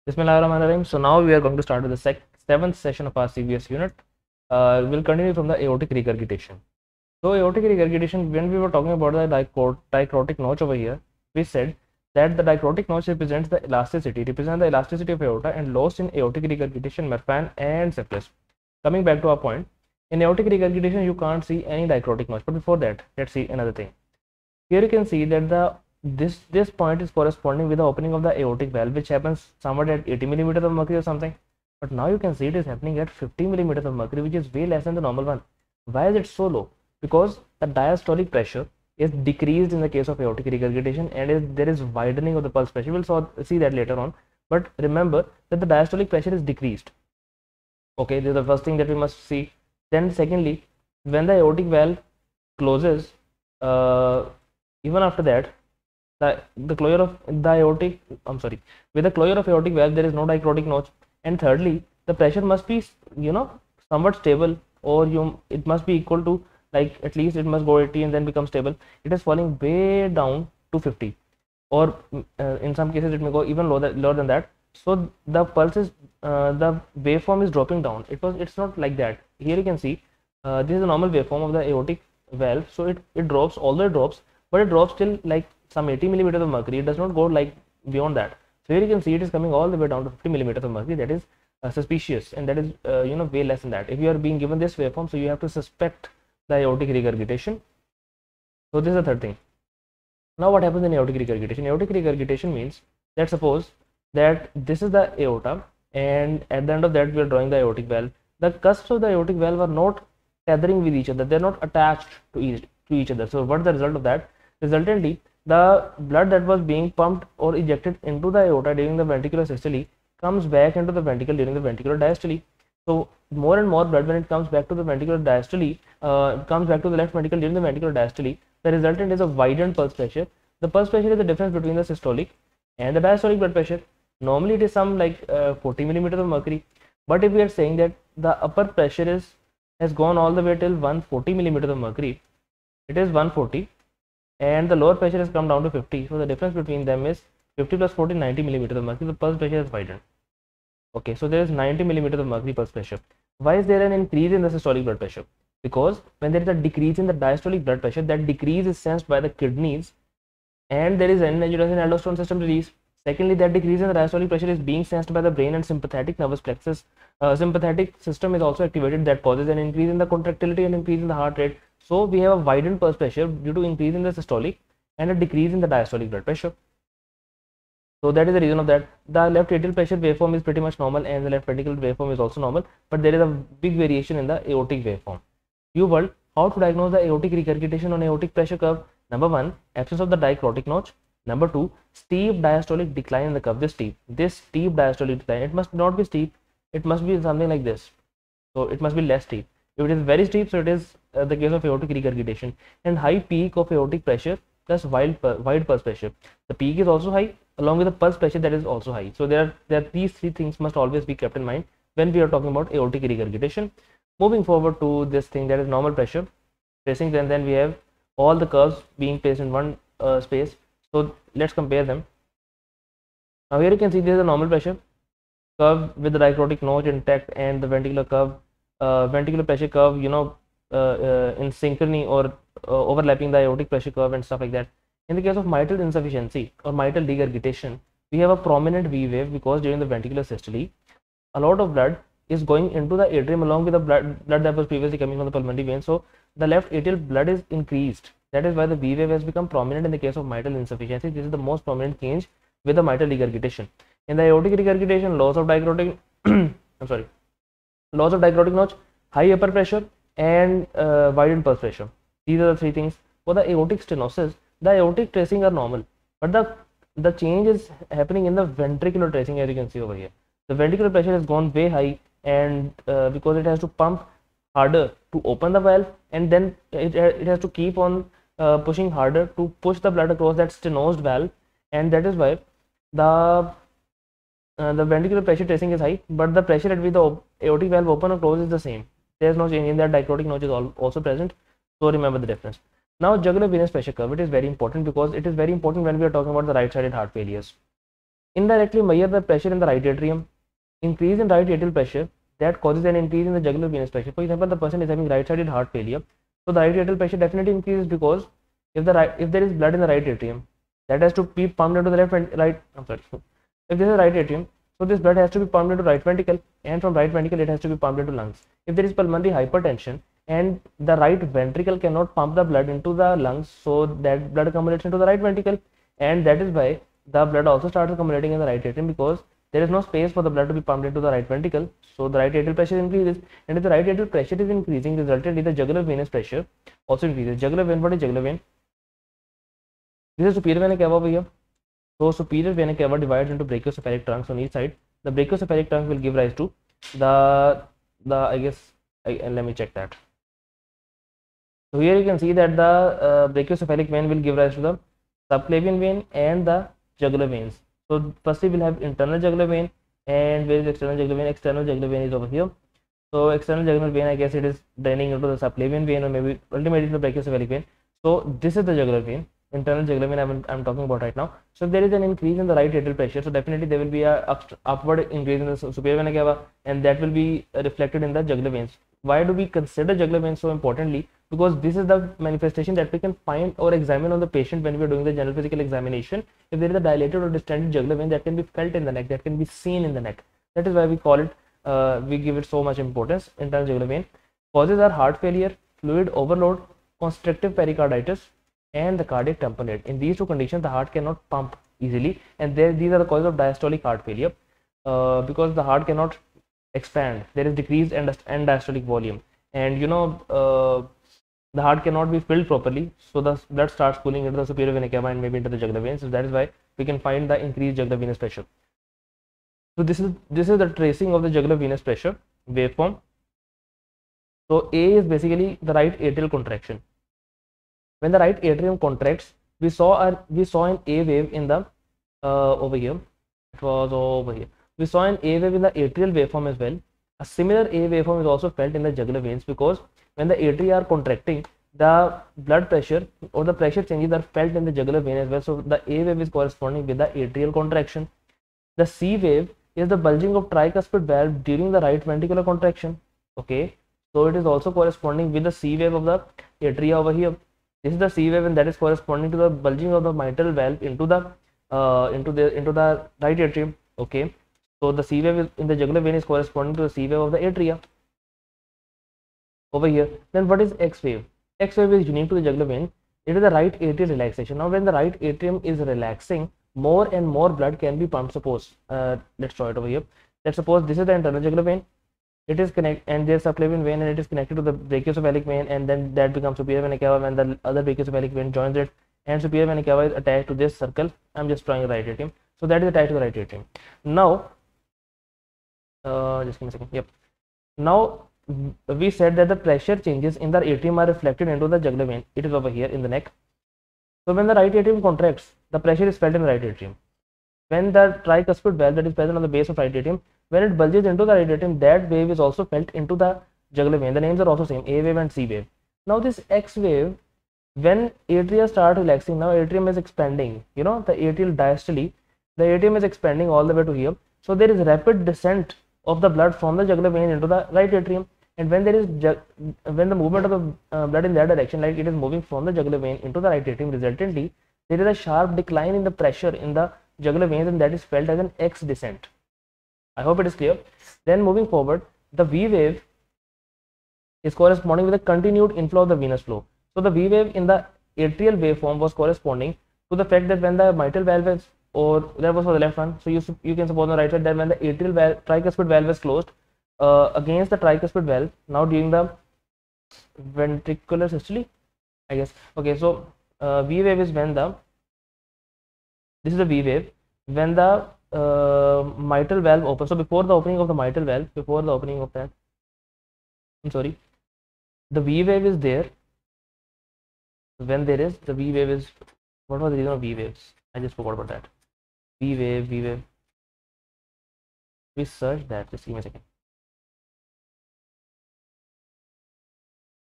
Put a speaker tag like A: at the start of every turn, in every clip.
A: Bismillahirrahmanirrahim. So now we are going to start with the seventh session of our CVS unit. We'll continue from the aortic regurgitation. So aortic regurgitation, when we were talking about the dicrotic notch over here, we said that the dicrotic notch represents the elasticity of aorta and lost in aortic regurgitation, Marfan and syphilis. Coming back to our point, in aortic regurgitation you can't see any dicrotic notch, but before that, let's see another thing. Here you can see that this point is corresponding with the opening of the aortic valve, which happens somewhat at 80 millimeters of mercury or something. But now you can see it is happening at 50 millimeters of mercury, which is way less than the normal one. Why is it so low? Because the diastolic pressure is decreased in the case of aortic regurgitation, and there is widening of the pulse pressure. We'll see that later on. But remember that the diastolic pressure is decreased. Okay, this is the first thing that we must see. Then secondly, when the aortic valve closes, even after that, the closure of the aortic, with the closure of aortic valve, there is no dicrotic notch. And thirdly, the pressure must be, somewhat stable, or it must be equal to, like, at least it must go 80 and then become stable. It is falling way down to 50, or in some cases it may go even lower than that. So the pulse is, the waveform is dropping down. It's not like that. Here you can see, this is a normal waveform of the aortic valve. So it drops, although it drops, but it drops till like some 80 millimeters of mercury. It does not go like beyond that. So here you can see it is coming all the way down to 50 millimeters of mercury. That is suspicious, and that is way less than that. If you are being given this waveform, so you have to suspect the aortic regurgitation. So this is the third thing. Now what happens in aortic regurgitation? Aortic regurgitation means that suppose that this is the aorta, and at the end of that we are drawing the aortic valve. The cusps of the aortic valve are not tethering with each other. They are not attached to each other. So what is the result of that? Resultantly, the blood that was being pumped or ejected into the aorta during the ventricular systole comes back into the ventricle during the ventricular diastole. So more and more blood, when it comes back to the ventricular diastole, comes back to the left ventricle during the ventricular diastole. The resultant is a widened pulse pressure. The pulse pressure is the difference between the systolic and the diastolic blood pressure. Normally it is some like 40 millimeters of mercury, but if we are saying that the upper pressure has gone all the way till 140 millimeters of mercury, it is 140, and the lower pressure has come down to 50. So the difference between them is 50 plus 40, 90 millimeters of mercury. The pulse pressure is widened. Okay, so there is 90 millimeters of mercury pulse pressure. Why is there an increase in the systolic blood pressure? Because when there is a decrease in the diastolic blood pressure, that decrease is sensed by the kidneys, and there is an angiotensin aldosterone system release. Secondly, that decrease in the diastolic pressure is being sensed by the brain and sympathetic nervous plexus. Sympathetic system is also activated. That causes an increase in the contractility and increase in the heart rate. So we have a widened pulse pressure due to increase in the systolic and a decrease in the diastolic blood pressure. So that is the reason of that. The left atrial pressure waveform is pretty much normal, and the left ventricular waveform is also normal, but there is a big variation in the aortic waveform. Uworld, how to diagnose the aortic regurgitation on aortic pressure curve? Number 1, absence of the dicrotic notch. Number 2, steep diastolic decline in the curve. This steep diastolic decline. It must not be steep. It must be something like this. So it must be less steep. If it is very steep, so it is the case of aortic regurgitation. And high peak of aortic pressure plus wide pulse pressure. The peak is also high, along with the pulse pressure that is also high. So there are these three things must always be kept in mind when we are talking about aortic regurgitation. Moving forward to this thing, that is normal pressure tracing, and then we have all the curves being placed in one space. So let's compare them. Now here you can see this is a normal pressure curve with the dicrotic notch intact, and the ventricular pressure curve, in synchrony or overlapping the aortic pressure curve and stuff like that. In the case of mitral insufficiency or mitral regurgitation, we have a prominent V wave because during the ventricular systole, a lot of blood is going into the atrium along with the blood that was previously coming from the pulmonary vein. So the left atrial blood is increased. That is why the V wave has become prominent in the case of mitral insufficiency. This is the most prominent change with the mitral regurgitation. In the aortic regurgitation, loss of dicrotic notch, high upper pressure, and widened pulse pressure. These are the three things. For the aortic stenosis, the aortic tracing are normal, but the change is happening in the ventricular tracing, as you can see over here. The ventricular pressure has gone way high, and because it has to pump harder to open the valve, and then it has to keep on pushing harder to push the blood across that stenosed valve, and that is why the ventricular pressure tracing is high, but the pressure at which the aortic valve open or close is the same. There is no change in that. Dicrotic notch is also present, so remember the difference. Now jugular venous pressure curve, it is very important because it is very important when we are talking about the right-sided heart failures. indirectly measure the pressure in the right atrium. Increase in right atrial pressure that causes an increase in the jugular venous pressure. For example, the person is having right-sided heart failure, so the right atrial pressure definitely increases because if there is blood in the right atrium, that has to be pumped into the right. I'm sorry. If this is right atrium, so this blood has to be pumped into right ventricle, and from right ventricle it has to be pumped into lungs. If there is pulmonary hypertension and the right ventricle cannot pump the blood into the lungs, so that blood accumulates into the right ventricle, and that is why the blood also starts accumulating in the right atrium, because there is no space for the blood to be pumped into the right ventricle. So the right atrial pressure increases, and if the right atrial pressure is increasing, resultantly the jugular venous pressure also increases. Jugular vein, what is jugular vein? This is superior vena cava over here. So superior vena cava divides into brachiocephalic trunks on each side. The brachiocephalic trunk will give rise to let me check that. So here you can see that the brachiocephalic vein will give rise to the subclavian vein and the jugular veins. So firstly we'll have internal jugular vein, and where is external jugular vein? External jugular vein is over here. So external jugular vein, I guess it is draining into the subclavian vein, or maybe ultimately the brachiocephalic vein. So this is the jugular vein, internal jugular vein I'm talking about right now. So if there is an increase in the right atrial pressure, so definitely there will be a upward increase in the superior vena cava, and that will be reflected in the jugular veins. Why do we consider jugular veins so importantly? Because this is the manifestation that we can find or examine on the patient when we are doing the general physical examination. If there is a dilated or distended jugular vein, that can be felt in the neck, that can be seen in the neck. That is why we call it, we give it so much importance. Internal jugular vein. Causes are heart failure, fluid overload, constrictive pericarditis, and the cardiac tamponade. In these two conditions, the heart cannot pump easily, and these are the causes of diastolic heart failure, because the heart cannot expand. There is decreased end diastolic volume, and the heart cannot be filled properly, so the blood starts pooling into the superior vena cava and maybe into the jugular veins. So that is why we can find the increased jugular venous pressure. So this is the tracing of the jugular venous pressure waveform. So A is basically the right atrial contraction. When the right atrium contracts, we saw an A wave in the over here. It was over here. We saw an A wave in the atrial waveform as well. A similar A waveform is also felt in the jugular veins, because when the atria are contracting, the blood pressure or the pressure changes are felt in the jugular vein as well. So the A wave is corresponding with the atrial contraction. The C wave is the bulging of tricuspid valve during the right ventricular contraction. Okay, so it is also corresponding with the C wave of the atria over here. This is the C wave, and that is corresponding to the bulging of the mitral valve into the right atrium. Okay, so the C wave in the jugular vein is corresponding to the C wave of the atria over here. Then what is X wave? X wave is unique to the jugular vein. It is the right atrial relaxation. Now when the right atrium is relaxing, more and more blood can be pumped. Suppose let's draw it over here. Let's suppose this is the internal jugular vein. It is connected, and there's subclavian vein, and it is connected to the brachiocephalic vein, and then that becomes superior vena cava when the other brachiocephalic vein joins it, and superior vena cava is attached to this circle. I'm just drawing the right atrium. So that is attached to the right atrium. Now just give me a second. Yep. Now we said that the pressure changes in the atrium are reflected into the jugular vein. It is over here in the neck. So when the right atrium contracts, the pressure is felt in the right atrium. When the tricuspid valve that is present on the base of right atrium, when it bulges into the right atrium, that wave is also felt into the jugular vein. The names are also same, A wave and C wave. Now this X wave, when atria start relaxing, now atrium is expanding. The atrial diastole, the atrium is expanding all the way to here. So there is rapid descent of the blood from the jugular vein into the right atrium. And when the movement of the blood in that direction, like it is moving from the jugular vein into the right atrium, resultantly there is a sharp decline in the pressure in the jugular veins, and that is felt as an X descent. I hope it is clear. Then moving forward, the V wave is corresponding with a continued inflow of the venous flow. So the V wave in the atrial waveform was corresponding to the fact that when the mitral valve is, or that was for the left one, so you can suppose on the right side that when the atrial valve, tricuspid valve is closed against the tricuspid valve, now during the ventricular systole, I guess. Okay, so V wave is when this is the V wave when the mitral valve opens. So before the opening of the mitral valve, the V wave is there. When there is the V wave is, what was the reason of V waves? I just forgot about that. V wave. We search that. Just give me a second.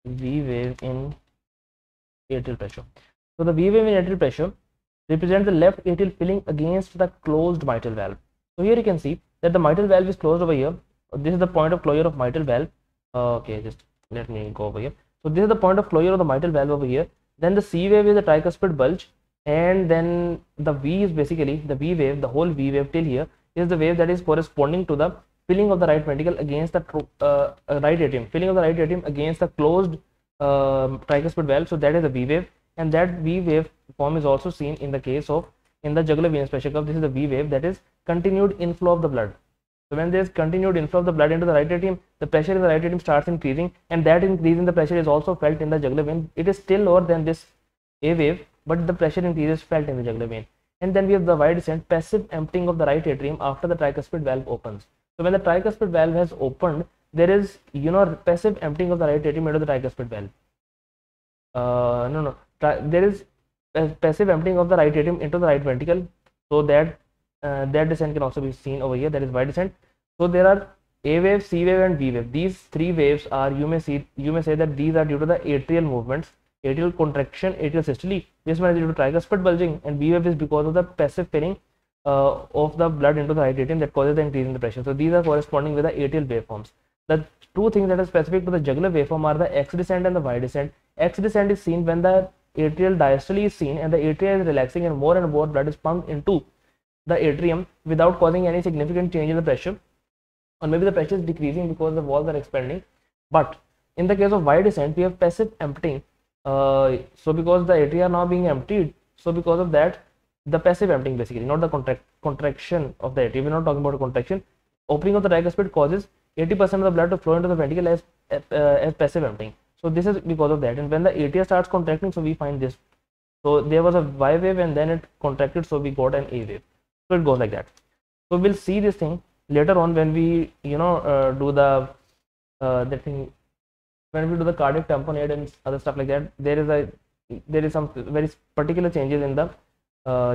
A: V wave in atrial pressure. So the V wave in atrial pressure represent the left atrial filling against the closed mitral valve. So here you can see that the mitral valve is closed over here. This is the point of closure of mitral valve. Okay, just let me go over here. So this is the point of closure of the mitral valve over here. Then the C wave is the tricuspid bulge, and then the V is basically the V wave, the whole V wave till here is the wave that is corresponding to the filling of the right ventricle against the right atrium, filling of the right atrium against the closed tricuspid valve. So that is the V wave, and that V wave form is also seen in the case of in the jugular venous pressure curve. This is the V wave, that is continued inflow of the blood. So when there is continued inflow of the blood into the right atrium, the pressure in the right atrium starts increasing, and that increase in the pressure is also felt in the jugular vein. It is still lower than this A wave, but the pressure increase is felt in the jugular vein. And then we have the Y descent, passive emptying of the right atrium after the tricuspid valve opens. So when the tricuspid valve has opened, there is passive emptying of the right atrium into the tricuspid valve. There is a passive emptying of the right atrium into the right ventricle, so that that descent can also be seen over here, that is Y descent. So there are A wave, C wave and V wave. These three waves are, you may say that these are due to the atrial movements, atrial contraction, atrial systole. This one is due to tricuspid bulging, and V wave is because of the passive filling of the blood into the right atrium that causes the increase in the pressure. So these are corresponding with the atrial waveforms. The two things that are specific to the jugular waveform are the X descent and the Y descent. X descent is seen when the atrial diastole is seen and the atria is relaxing and more blood is pumped into the atrium without causing any significant change in the pressure, or maybe the pressure is decreasing because the walls are expanding. But in the case of Y descent, we have passive emptying. So because the atria are now being emptied, so because of that, the passive emptying basically, not the contraction of the atria. We're not talking about a contraction. Opening of the tricuspid causes 80% of the blood to flow into the ventricle as passive emptying. So this is because of that. And when the atria starts contracting, so we find this. So there was a Y wave and then it contracted, so we got an A wave. So it goes like that. So we'll see this thing later on when we do the thing, when we do the cardiac tamponade and other stuff like that. There is some very particular changes in the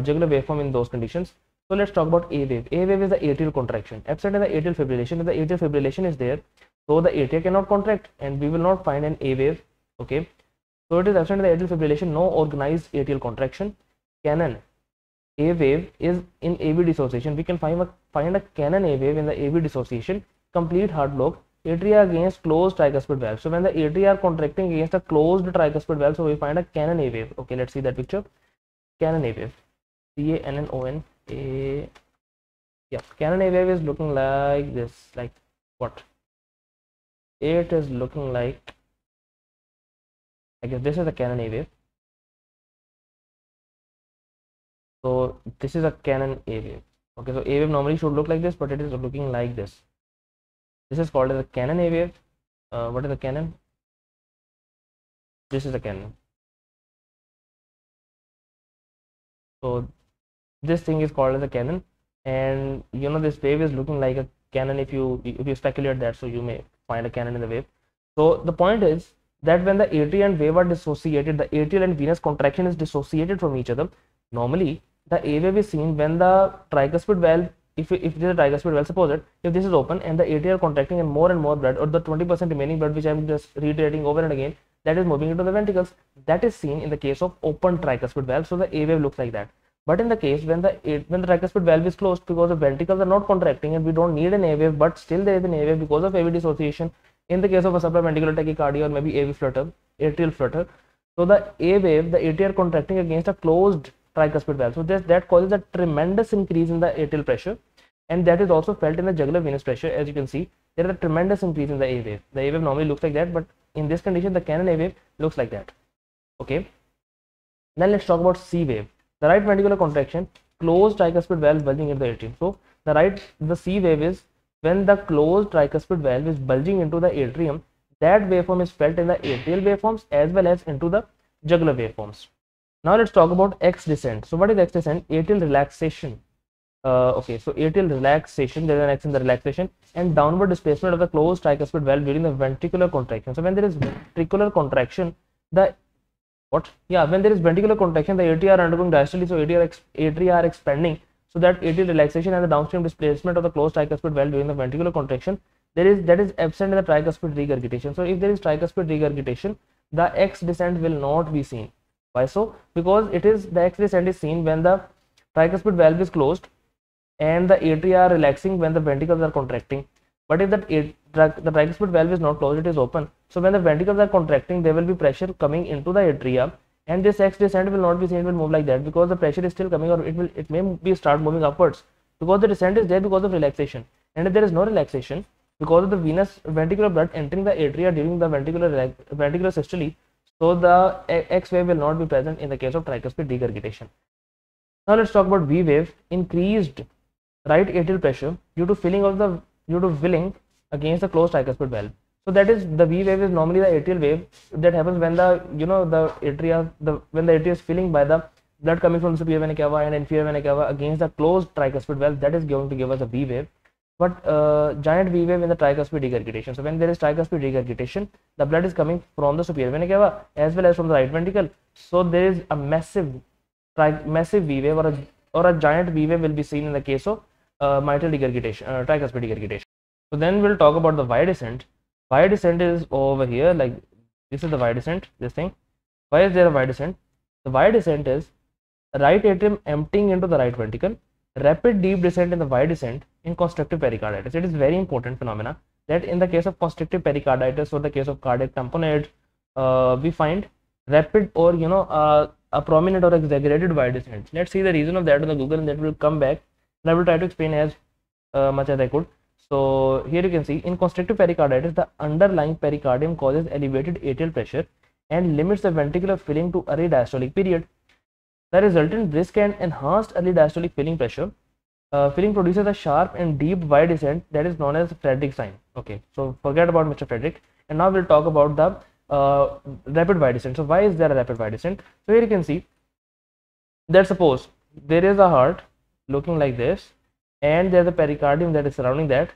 A: jugular waveform in those conditions. So let's talk about A wave. A wave is the atrial contraction. Absent in the atrial fibrillation. If the atrial fibrillation is there, so the atria cannot contract and we will not find an A wave. Okay. So it is absent in the atrial fibrillation, no organized atrial contraction. Canon A wave is in AV dissociation. We can find a canon A wave in the AV dissociation, complete heart block, atria against closed tricuspid valve. So when the atria are contracting against a closed tricuspid valve, so we find a canon A wave. Okay, let's see that picture. Canon A wave. CANNON A. Yeah, canon A wave is looking like this. Like what? It is looking like, I guess this is a canon A wave. So this is a canon A wave. Okay, so A wave normally should look like this, but it is looking like this. This is called as a canon A wave. What is a canon? This is a canon. So this thing is called as a canon, and this wave is looking like a canon. If you speculate that, so you may find a canon in the wave. So the point is that when the atria and wave are dissociated, the atrial and venous contraction is dissociated from each other. Normally the A wave is seen when the tricuspid valve, if it is a tricuspid valve, suppose it, if this is open and the atria are contracting and more blood, or the 20% remaining blood, which I am just reiterating over and again, that is moving into the ventricles, that is seen in the case of open tricuspid valve. So the A wave looks like that. But in the case when the tricuspid valve is closed, because the ventricles are not contracting and we don't need an A wave, but still there is an A wave because of AV dissociation in the case of a supraventricular tachycardia or maybe AV flutter, atrial flutter. So the A wave, the atria are contracting against a closed tricuspid valve. So that causes a tremendous increase in the atrial pressure, and that is also felt in the jugular venous pressure. As you can see, there is a tremendous increase in the A wave. The A wave normally looks like that, but in this condition the canon A wave looks like that. Okay, then let's talk about C wave. The right ventricular contraction, closed tricuspid valve bulging into the atrium. So the C wave is when the closed tricuspid valve is bulging into the atrium. That waveform is felt in the atrial waveforms as well as into the jugular waveforms. Now let's talk about X descent. So what is X descent? Atrial relaxation. Okay, so atrial relaxation, there is an X in the relaxation, and downward displacement of the closed tricuspid valve during the ventricular contraction. So when there is ventricular contraction, when there is ventricular contraction, the atria are undergoing diastole, so atria are expanding. So that atrial relaxation and the downstream displacement of the closed tricuspid valve during the ventricular contraction, that is absent in the tricuspid regurgitation. So if there is tricuspid regurgitation, the X descent will not be seen. Why so? Because it is the X-ray descent is seen when the tricuspid valve is closed and the atria are relaxing when the ventricles are contracting. But if the tricuspid valve is not closed, it is open. So when the ventricles are contracting, there will be pressure coming into the atria, and this X descent will not be seen, it will move like that because the pressure is still coming, or it may be start moving upwards because the descent is there because of relaxation. And if there is no relaxation because of the venous ventricular blood entering the atria during the ventricular systole, so the X wave will not be present in the case of tricuspid regurgitation. Now let's talk about V wave. Increased right atrial pressure due to filling against the closed tricuspid valve. So that is, the V wave is normally the atrial wave that happens when the when the atria is filling by the blood coming from the superior vena cava and inferior vena cava against the closed tricuspid valve. That is going to give us a V wave. But giant V wave in the tricuspid regurgitation. So when there is tricuspid regurgitation, the blood is coming from the superior vena cava as well as from the right ventricle. So there is a massive V wave, or a giant V wave will be seen in the case of mitral regurgitation, tricuspid regurgitation. So then we'll talk about the Y descent. Y descent is over here, like this is the Y descent, this thing. Why is there a Y descent? The Y descent is right atrium emptying into the right ventricle, rapid deep descent in the Y descent in constrictive pericarditis. It is very important phenomena that in the case of constrictive pericarditis or the case of cardiac tamponade, we find rapid or a prominent or exaggerated Y descent. Let's see the reason of that on the Google, and that will come back, and I will try to explain as much as I could. So here you can see, in constrictive pericarditis, the underlying pericardium causes elevated atrial pressure and limits the ventricular filling to early diastolic period. The resultant brisk and enhanced early diastolic filling pressure filling produces a sharp and deep Y descent that is known as Frederick sign. Okay, so forget about Mr. Frederick, and now we'll talk about the rapid Y descent. So why is there a rapid Y descent? So here you can see that suppose there is a heart looking like this, and there's a pericardium that is surrounding that.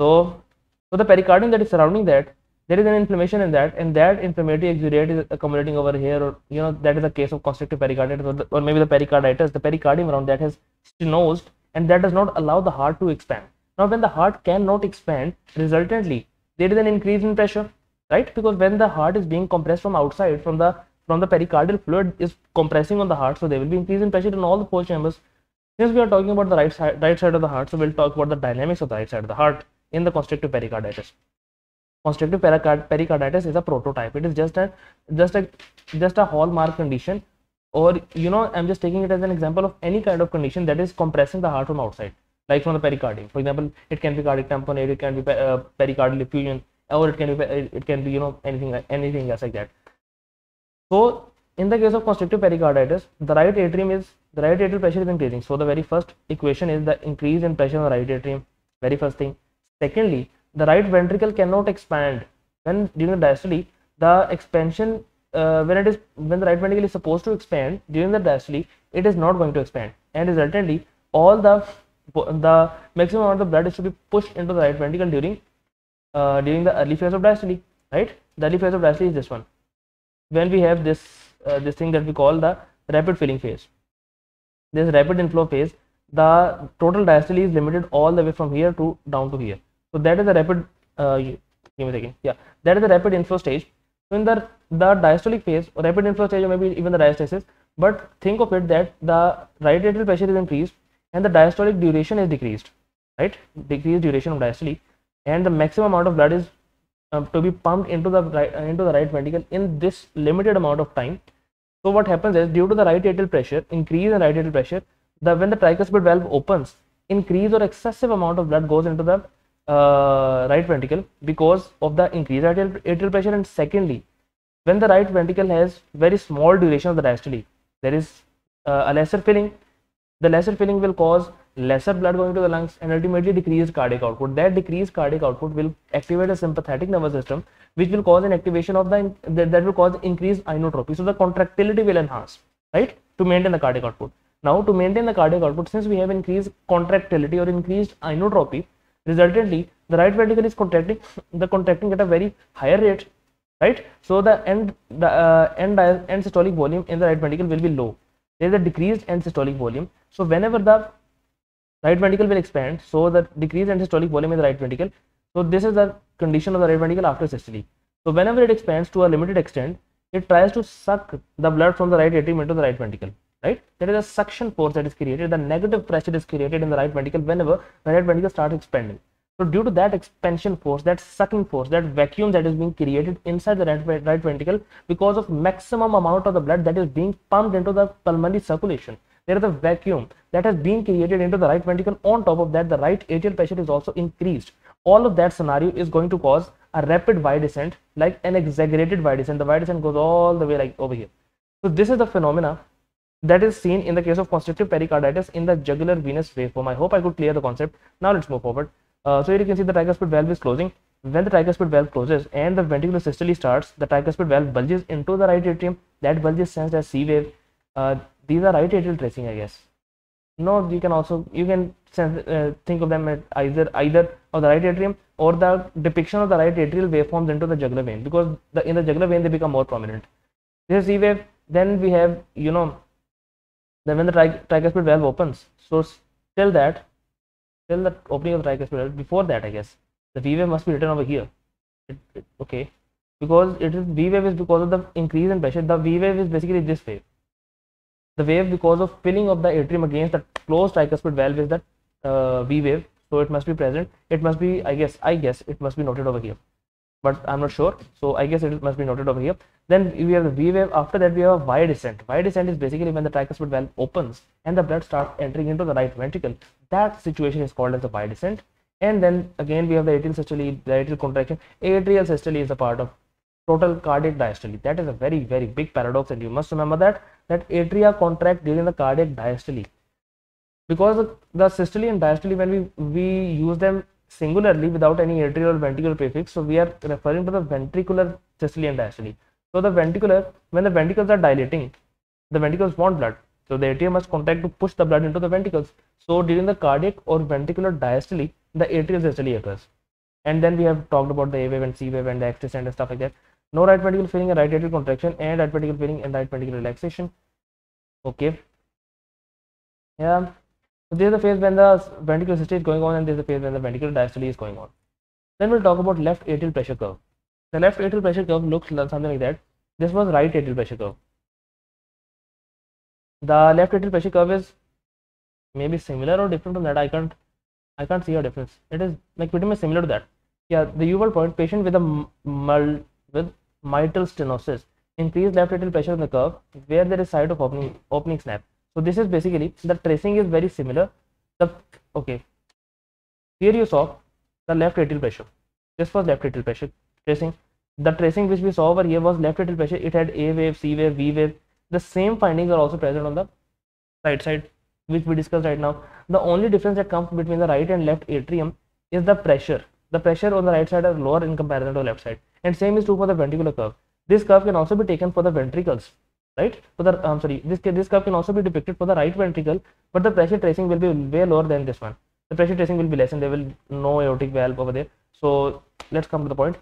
A: So the pericardium that is surrounding that, there is an inflammation in that, and that inflammatory exudate is accumulating over here, or that is the case of constrictive pericarditis, or maybe the pericarditis. The pericardium around that has stenosed, and that does not allow the heart to expand. Now when the heart cannot expand, resultantly there is an increase in pressure, right? Because when the heart is being compressed from outside, from the pericardial fluid is compressing on the heart, so there will be increase in pressure in all the four chambers. Since we are talking about the right side of the heart, so we'll talk about the dynamics of the right side of the heart in the constrictive pericarditis. Constrictive pericarditis is a prototype. It is just a hallmark condition, or I'm just taking it as an example of any kind of condition that is compressing the heart from outside, like from the pericardium. For example, it can be cardiac tamponade, it can be pericardial effusion, or it can be anything else like that. So in the case of constrictive pericarditis, the right atrial pressure is increasing. So the very first equation is the increase in pressure on the right atrium, very first thing. Secondly, the right ventricle cannot expand when during diastole. The expansion when the right ventricle is supposed to expand during the diastole, it is not going to expand, and resultantly all the maximum amount of blood is to be pushed into the right ventricle during the early phase of diastole, right? The early phase of diastole is this one, when we have this thing that we call the rapid filling phase. This rapid inflow phase, the total diastole is limited all the way from here to down to here. So that is the rapid give me a second. Yeah, that is the rapid inflow stage. So in the diastolic phase, or rapid inflow stage, or maybe even the diastasis, but think of it that the right atrial pressure is increased and the diastolic duration is decreased, right? Decreased duration of diastole, and the maximum amount of blood is to be pumped into the right ventricle in this limited amount of time. So what happens is, due to the right atrial pressure, increase in right atrial pressure, when the tricuspid valve opens, increase or excessive amount of blood goes into the right ventricle because of the increased atrial pressure. And secondly, when the right ventricle has very small duration of the diastole, there is a lesser filling. The lesser filling will cause lesser blood going to the lungs and ultimately decreased cardiac output. That decreased cardiac output will activate a sympathetic nervous system, which will cause an activation of that will cause increased inotropy. So the contractility will enhance, right, to maintain the cardiac output. Now to maintain the cardiac output, since we have increased contractility or increased inotropy, resultantly the right ventricle is contracting at a very higher rate, right? So the end systolic volume in the right ventricle will be low. There is a decreased end systolic volume. So whenever the right ventricle will expand, so the decreased end systolic volume in the right ventricle. So this is the condition of the right ventricle after systole. So whenever it expands to a limited extent, it tries to suck the blood from the right atrium into the right ventricle, right? There is a suction force that is created, the negative pressure is created in the right ventricle whenever the right ventricle starts expanding. So due to that expansion force, that sucking force, that vacuum that is being created inside the right ventricle, because of maximum amount of the blood that is being pumped into the pulmonary circulation, there is a vacuum that has been created into the right ventricle. On top of that, the right atrial pressure is also increased. All of that scenario is going to cause a rapid Y descent, like an exaggerated Y descent. The Y descent goes all the way like over here. So this is the phenomena that is seen in the case of constrictive pericarditis in the jugular venous waveform. I hope I could clear the concept. Now let's move forward. So here you can see the tricuspid valve is closing. When the tricuspid valve closes and the ventricular systole starts, the tricuspid valve bulges into the right atrium. That bulge is sensed as C wave. These are right atrial tracing, I guess. No, you can think of them as either of the right atrium or the depiction of the right atrial waveforms into the jugular vein, because in the jugular vein they become more prominent. This is C wave. Then we have, then when the tricuspid valve opens, so till the opening of the tricuspid valve, before that I guess the V wave must be written over here. Okay, because it is V wave is because of the increase in pressure. The V wave is basically this wave. The wave because of filling of the atrium against the closed tricuspid valve is that V wave, so it must be present. It must be, I guess it must be noted over here, but I'm not sure, so I guess it must be noted over here. Then we have the V wave. After that we have a Y descent. Y descent is basically when the tricuspid valve opens and the blood starts entering into the right ventricle. That situation is called as the Y descent. And then again we have the atrial systole, the atrial contraction. Atrial systole is a part of total cardiac diastole. That is a very, very big paradox, and you must remember that atria contract during the cardiac diastole, because the systole and diastole, when we use them singularly without any atrial or ventricular prefix, so we are referring to the ventricular systole and diastole. So the ventricular, when the ventricles are dilating, the ventricles want blood, so the atrium must contract to push the blood into the ventricles. So during the cardiac or ventricular diastole, the atrial systole occurs. And then we have talked about the A wave and C wave and the X descent and stuff like that. No right ventricle filling and right atrial contraction, and right ventricle filling and right ventricle relaxation. Okay. Yeah. So this is the phase when the ventricular systole is going on, and this is the phase when the ventricular diastole is going on. Then we'll talk about left atrial pressure curve. The left atrial pressure curve looks something like that. This was right atrial pressure curve. The left atrial pressure curve is maybe similar or different from that. I can't see a difference. It is like pretty much similar to that. Yeah, the Uworld point, patient with a mitral stenosis, increased left atrial pressure in the curve where there is site of opening snap. So this is basically, the tracing is very similar. Here you saw the left atrial pressure. This was left atrial pressure tracing. The tracing which we saw over here was left atrial pressure. It had A wave, C wave, V wave. The same findings are also present on the right side, which we discussed right now. The only difference that comes between the right and left atrium is the pressure. The pressure on the right side is lower in comparison to the left side, and same is true for the ventricular curve. This curve can also be taken for the ventricles, right? This curve can also be depicted for the right ventricle, but the pressure tracing will be way lower than this one. The pressure tracing will be less, and there will no aortic valve over there. So let's come to the point.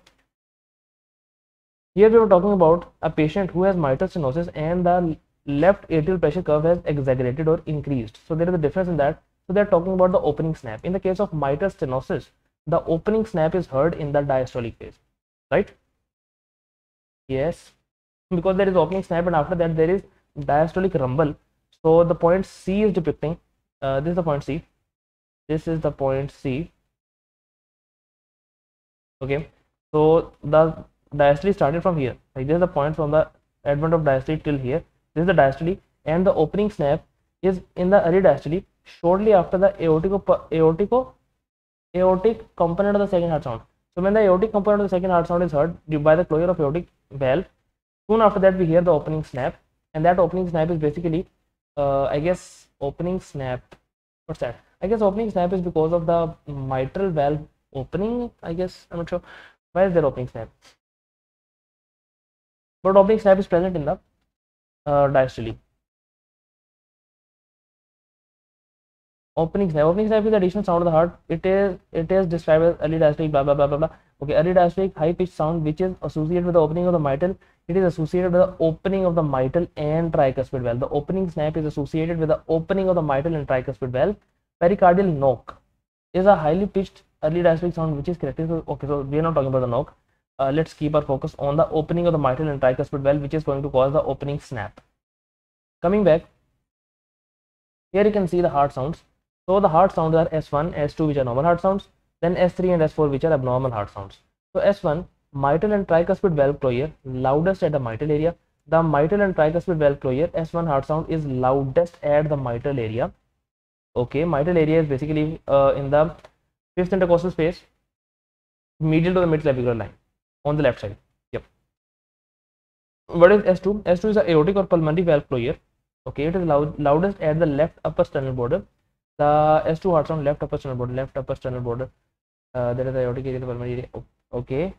A: Here we were talking about a patient who has mitral stenosis and the left atrial pressure curve has exaggerated or increased. So there is a difference in that. So they're talking about the opening snap. In the case of mitral stenosis, the opening snap is heard in the diastolic phase, right? Yes, because there is opening snap, and after that there is diastolic rumble. So the point C is depicting, this is the point C. This is the point C. Okay, so the diastole started from here. Like this is the point from the advent of diastole till here. This is the diastole, and the opening snap is in the early diastole shortly after the aortic component of the second heart sound. So when the aortic component of the second heart sound is heard by the closure of aortic valve, soon after that we hear the opening snap, and that opening snap is basically, I guess opening snap. What's that? I guess opening snap is because of the mitral valve opening. I guess I'm not sure. Why is there opening snap? But opening snap is present in the diastole. Opening snap is the additional sound of the heart. It is described as early diastolic blah blah blah blah blah. Okay, early diastolic high pitched sound which is associated with the opening of the mitral. It is associated with the opening of the mitral and tricuspid valve. The opening snap is associated with the opening of the mitral and tricuspid valve. Pericardial knock is a highly pitched early diastolic sound which is characteristic. Okay, so we are not talking about the knock. let's keep our focus on the opening of the mitral and tricuspid valve, which is going to cause the opening snap. Coming back, here you can see the heart sounds. So the heart sounds are S1, S2, which are normal heart sounds, then S3 and S4, which are abnormal heart sounds. So S1, mitral and tricuspid valve closure, loudest at the mitral area. The mitral and tricuspid valve closure, S1 heart sound is loudest at the mitral area. Okay, mitral area is basically in the fifth intercostal space, medial to the mid-clavicular line on the left side. Yep. What is S2? S2 is the aortic or pulmonary valve closure. Okay, it is loudest at the left upper sternal border. The S2 heart sound, left upper sternal border, left upper sternal border. That is the aortic area, the pulmonary area. Okay,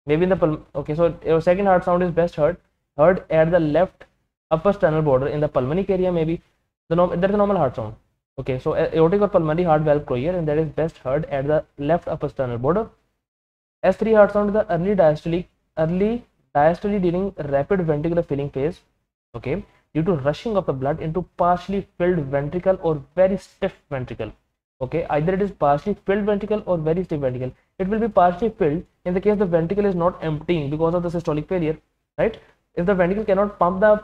A: maybe in the okay. So your second heart sound is best heard at the left upper sternal border in the pulmonic area. Maybe that is a normal heart sound. Okay, so aortic or pulmonary heart valve closure, and that is best heard at the left upper sternal border. S3 heart sound is the early diastole during rapid ventricular filling phase. Okay, due to rushing of the blood into partially filled ventricle or very stiff ventricle. Okay, either it is partially filled ventricle or very stiff ventricle. It will be partially filled in the case the ventricle is not emptying because of the systolic failure, right? If the ventricle cannot pump the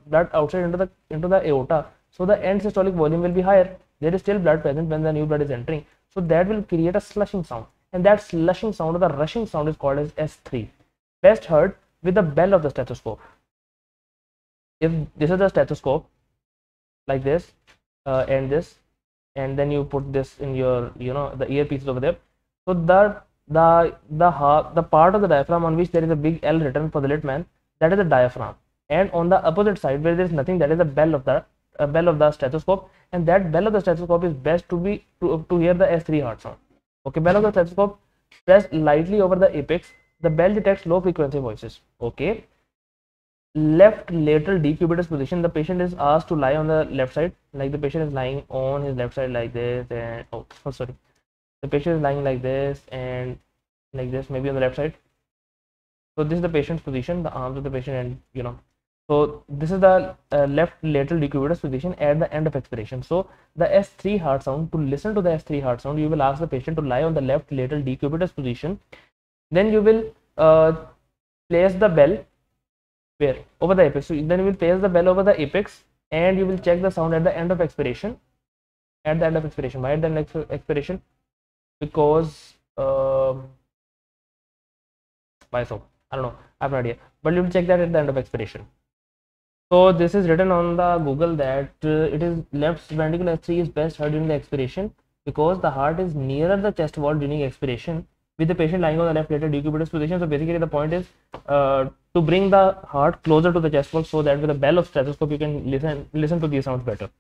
A: blood outside into the aorta, so the end systolic volume will be higher. There is still blood present when the new blood is entering, so that will create a slushing sound, and that slushing sound or the rushing sound is called as S3, best heard with the bell of the stethoscope. If this is the stethoscope like this and this, and then you put this in your the earpieces over there, so the part of the diaphragm on which there is a big L written for the lit man, that is the diaphragm, and on the opposite side where there is nothing, that is the bell of the stethoscope, and that bell of the stethoscope is best to hear the S3 heart sound. Okay, bell of the stethoscope pressed lightly over the apex. The bell detects low frequency voices. Okay, left lateral decubitus position, the patient is asked to lie on the left side, like the patient is lying on his left side like this, and sorry, the patient is lying like this and like this, maybe on the left side. So this is the patient's position, the arms of the patient, and so this is the left lateral decubitus position at the end of expiration. So the S3 heart sound, to listen to the S3 heart sound, you will ask the patient to lie on the left lateral decubitus position. Then you will place the bell where? Over the apex. So then you will place the bell over the apex, and you will check the sound at the end of expiration. At the end of expiration. Why at the end of expiration? Because why so? I don't know. I have no idea. But you will check that at the end of expiration. So this is written on the Google that it is left ventricle S3 is best heard during the expiration because the heart is nearer the chest wall during expiration, with the patient lying on the left lateral decubitus position. So basically the point is to bring the heart closer to the chest wall, so that with the bell of stethoscope you can listen to these sounds better.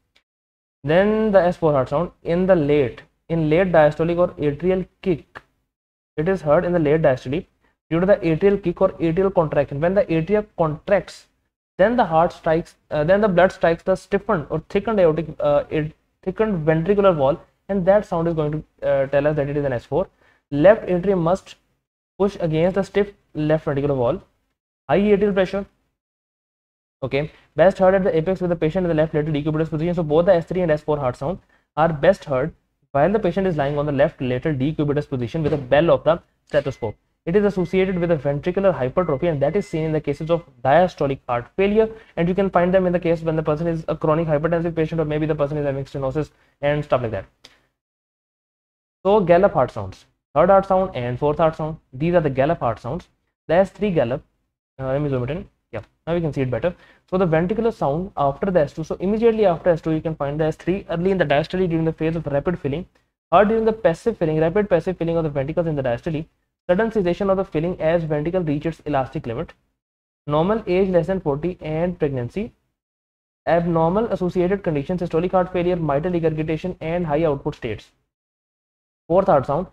A: Then the S4 heart sound in late diastolic or atrial kick. It is heard in the late diastole due to the atrial kick or atrial contraction. When the atria contracts, then the heart strikes, then the blood strikes the stiffened or thickened aortic, thickened ventricular wall, and that sound is going to tell us that it is an S4. Left atrium must push against the stiff left ventricular wall. High atrial pressure. Okay, best heard at the apex with the patient in the left lateral decubitus position. So both the S3 and S4 heart sound are best heard while the patient is lying on the left lateral decubitus position with the bell of the stethoscope. It is associated with a ventricular hypertrophy, and that is seen in the cases of diastolic heart failure, and you can find them in the case when the person is a chronic hypertensive patient, or maybe the person is having stenosis and stuff like that. So gallop heart sounds, third heart sound and fourth heart sound, these are the gallop heart sounds. The S3 gallop, let me zoom it in. Yeah, now we can see it better. So the ventricular sound after the S2, so immediately after S2 you can find the S3 early in the diastole during the phase of rapid filling, heard during the passive filling, rapid passive filling of the ventricles in the diastole, sudden cessation of the filling as ventricle reaches its elastic limit, normal age less than 40 and pregnancy, abnormal associated conditions, systolic heart failure, mitral regurgitation and high output states. Fourth heart sound,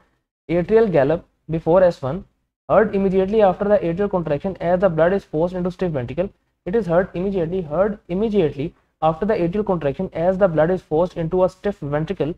A: atrial gallop before S1, heard immediately after the atrial contraction as the blood is forced into stiff ventricle. It is heard immediately after the atrial contraction as the blood is forced into a stiff ventricle.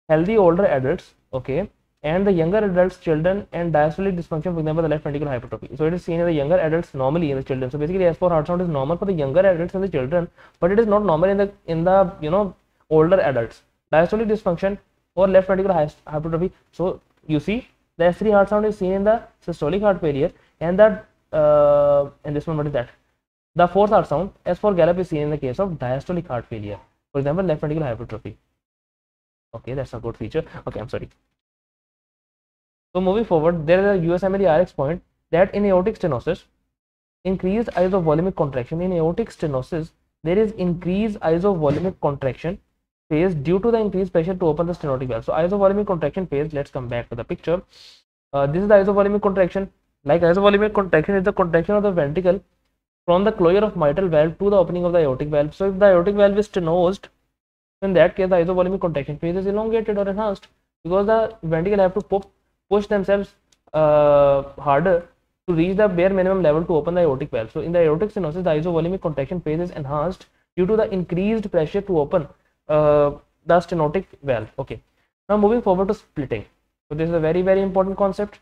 A: Healthy older adults, okay, and the younger adults, children, and diastolic dysfunction, for example, the left ventricular hypertrophy. So it is seen in the younger adults normally in the children. So basically, S4 heart sound is normal for the younger adults and the children, but it is not normal in the older adults. Diastolic dysfunction or left ventricular hypertrophy. So you see, The S3 heart sound is seen in the systolic heart failure, and this one, what is that? The fourth heart sound, S4 gallop, is seen in the case of diastolic heart failure. For example, left ventricular hypertrophy. Okay, that's a good feature. Okay, I'm sorry. So moving forward, there is a USMLE RX point that in aortic stenosis, increased isovolumic contraction. In aortic stenosis, there is increased isovolumic contraction phase due to the increased pressure to open the stenotic valve. So isovolumic contraction phase, let's come back to the picture. This is the isovolumic contraction. Like isovolumic contraction is the contraction of the ventricle from the closure of mitral valve to the opening of the aortic valve. So if the aortic valve is stenosed, in that case the isovolumic contraction phase is elongated or enhanced, because the ventricle have to push themselves harder to reach the bare minimum level to open the aortic valve. So in the aortic stenosis, the isovolumic contraction phase is enhanced due to the increased pressure to open the stenotic valve. Okay, now moving forward to splitting. So this is a very, very important concept.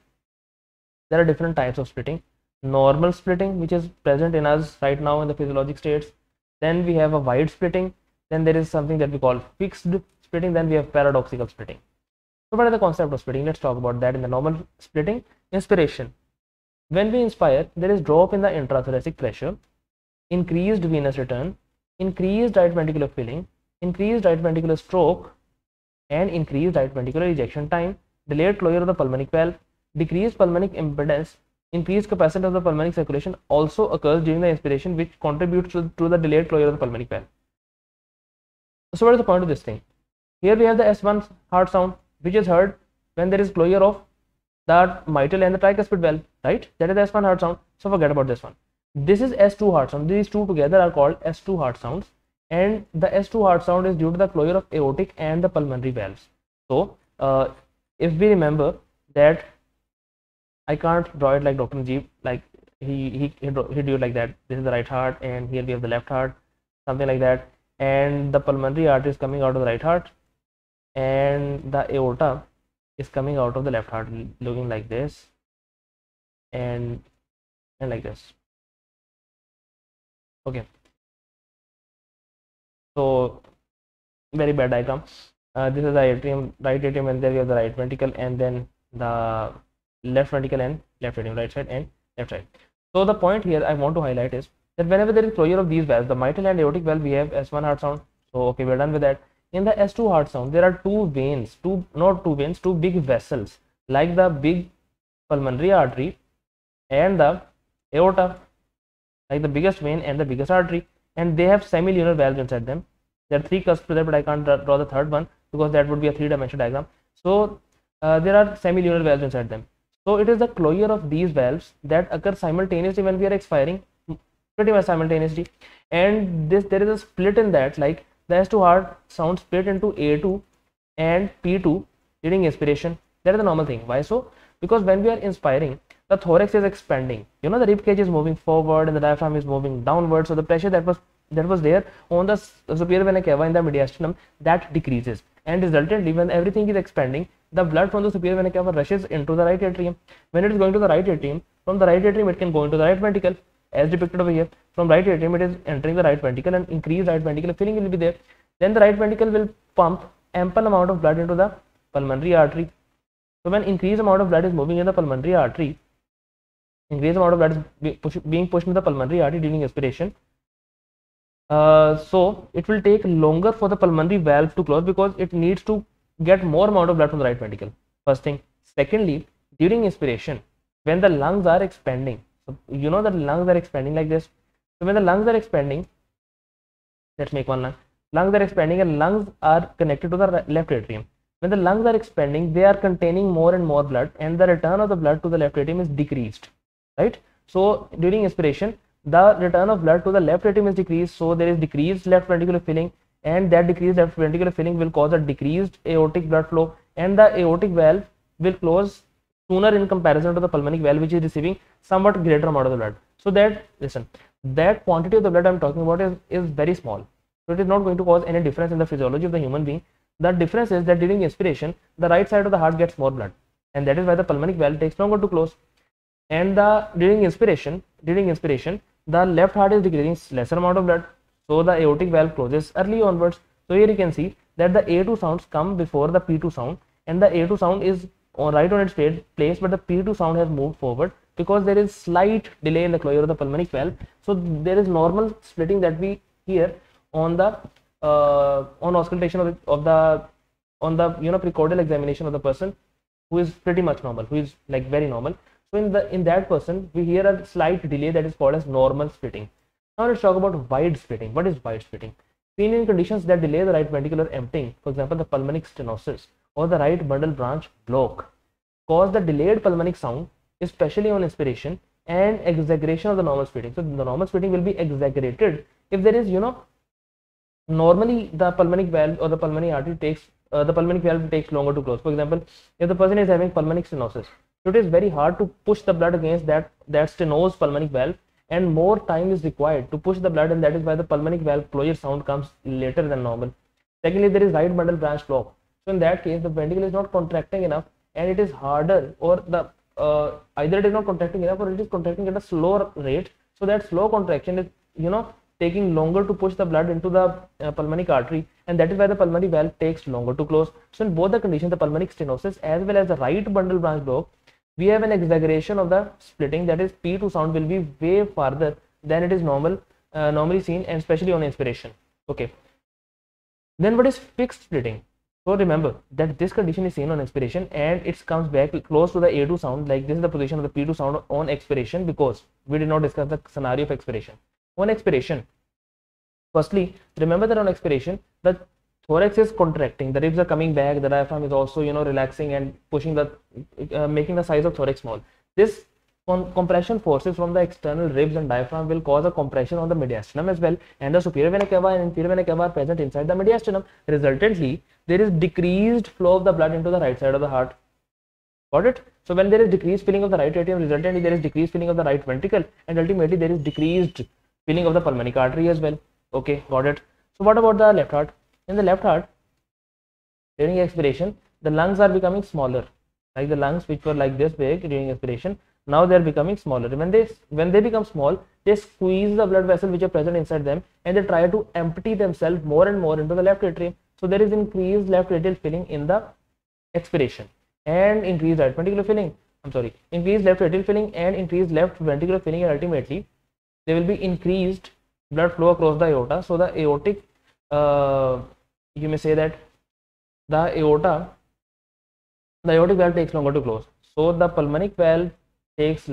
A: There are different types of splitting. Normal splitting, which is present in us right now in the physiologic states. Then we have a wide splitting. Then there is something that we call fixed splitting. Then we have paradoxical splitting. So what is the concept of splitting? Let's talk about that. In the normal splitting, inspiration. When we inspire, there is drop in the intrathoracic pressure, increased venous return, increased right ventricular filling, increased right ventricular stroke, and increased right ventricular ejection time, delayed closure of the pulmonic valve, decreased pulmonic impedance, increased capacity of the pulmonic circulation also occurs during the inspiration, which contributes to the delayed closure of the pulmonic valve. So what is the point of this thing? Here we have the S1 heart sound, which is heard when there is closure of the mitral and the tricuspid valve, right? That is the S1 heart sound. So forget about this one. This is S2 heart sound. These two together are called S2 heart sounds, and the S2 heart sound is due to the closure of aortic and the pulmonary valves. So if we remember that, I can't draw it like Dr. Najeeb, like he drew it like that. This is the right heart, and here we have the left heart, something like that, and the pulmonary artery is coming out of the right heart, and the aorta is coming out of the left heart, looking like this, and like this. Okay, so very bad diagram. This is the atrium, right atrium, and there we have the right ventricle, and then the left ventricle and left atrium, right side and left side. So the point here I want to highlight is that whenever there is closure of these valves, the mitral and aortic valve, we have S1 heart sound. So okay, we're done with that. In the S2 heart sound, there are two big vessels, like the big pulmonary artery and the aorta, like the biggest vein and the biggest artery, and they have semilunar valves inside them. There are three cusps there, but I can't draw the third one because that would be a three-dimensional diagram. So there are semilunar valves inside them. So it is the closure of these valves that occur simultaneously when we are expiring, pretty much simultaneously, and there is a split in that, like the S2 heart sound split into A2 and P2 during inspiration. That is the normal thing. Why so? Because when we are inspiring, the thorax is expanding. You know, the rib cage is moving forward and the diaphragm is moving downward. So the pressure that was there on the superior vena cava in the mediastinum, that decreases, and resultantly when everything is expanding, the blood from the superior vena cava rushes into the right atrium. When it is going to the right atrium, from the right atrium it can go into the right ventricle, as depicted over here. From right atrium it is entering the right ventricle, and increased right ventricular filling will be there. Then the right ventricle will pump ample amount of blood into the pulmonary artery. So when increased amount of blood is moving in the pulmonary artery, increased amount of blood is being pushed into the pulmonary artery during inspiration, so it will take longer for the pulmonary valve to close because it needs to get more amount of blood from the right ventricle. First thing. Secondly, during inspiration, when the lungs are expanding, so you know that lungs are expanding like this. So when the lungs are expanding, let's make one lung. Lungs are expanding and lungs are connected to the left atrium. When the lungs are expanding, they are containing more and more blood, and the return of the blood to the left atrium is decreased, right? So during inspiration, the return of blood to the left atrium is decreased, so there is decreased left ventricular filling, and that decreased left ventricular filling will cause a decreased aortic blood flow, and the aortic valve will close sooner in comparison to the pulmonic valve, which is receiving somewhat greater amount of the blood. So that, listen, that quantity of the blood I'm talking about is very small, so it is not going to cause any difference in the physiology of the human being. The difference is that during inspiration, the right side of the heart gets more blood, and that is why the pulmonic valve takes longer to close. And during inspiration, the left heart is decreasing lesser amount of blood, so the aortic valve closes early onwards. So here you can see that the A2 sounds come before the P2 sound, and the A2 sound is on its place, but the P2 sound has moved forward because there is slight delay in the closure of the pulmonic valve. So there is normal splitting that we hear on the on auscultation of the on the precordial examination of the person who is pretty much normal, who is like very normal. So in that person we hear a slight delay that is called as normal splitting. Now let's talk about wide splitting. What is wide splitting? Seen in conditions that delay the right ventricular emptying, for example the pulmonic stenosis or the right bundle branch block, cause the delayed pulmonic sound, especially on inspiration, and exaggeration of the normal splitting. So the normal splitting will be exaggerated if there is normally the pulmonic valve or the pulmonary artery takes the pulmonic valve takes longer to close. For example, if the person is having pulmonic stenosis, so it is very hard to push the blood against that stenosed pulmonic valve, and more time is required to push the blood, and that is why the pulmonic valve closure sound comes later than normal. Secondly, there is right bundle branch block. So in that case, the ventricle is not contracting enough, and it is harder, or the either it is not contracting enough or it is contracting at a slower rate. So that slow contraction is taking longer to push the blood into the pulmonic artery, and that is why the pulmonary valve takes longer to close. So in both the conditions, the pulmonic stenosis as well as the right bundle branch block, we have an exaggeration of the splitting, that is P2 sound will be way farther than it is normally seen, and especially on inspiration. Okay. Then what is fixed splitting? So remember that this condition is seen on expiration and it comes back close to the A2 sound, like this is the position of the P2 sound on expiration, because we did not discuss the scenario of expiration. On expiration, firstly, remember that on expiration, the thorax is contracting, the ribs are coming back, the diaphragm is also relaxing and pushing the making the size of thorax small. This compression forces from the external ribs and diaphragm will cause a compression on the mediastinum as well, and the superior vena cava and inferior vena cava are present inside the mediastinum. Resultantly, there is decreased flow of the blood into the right side of the heart. Got it? So when there is decreased filling of the right atrium, resultantly there is decreased filling of the right ventricle, and ultimately there is decreased filling of the pulmonic artery as well. Okay, got it. So what about the left heart? In the left heart, during expiration, the lungs are becoming smaller, like the lungs which were like this big during expiration, now they are becoming smaller. When they become small, they squeeze the blood vessels which are present inside them, and they try to empty themselves more and more into the left atrium. So there is increased left atrial filling in the expiration, and increased right ventricular filling. Increased left atrial filling and increased left ventricular filling, and ultimately there will be increased blood flow across the aorta. So the aortic, you may say that the aortic valve takes longer to close. So the pulmonic valve takes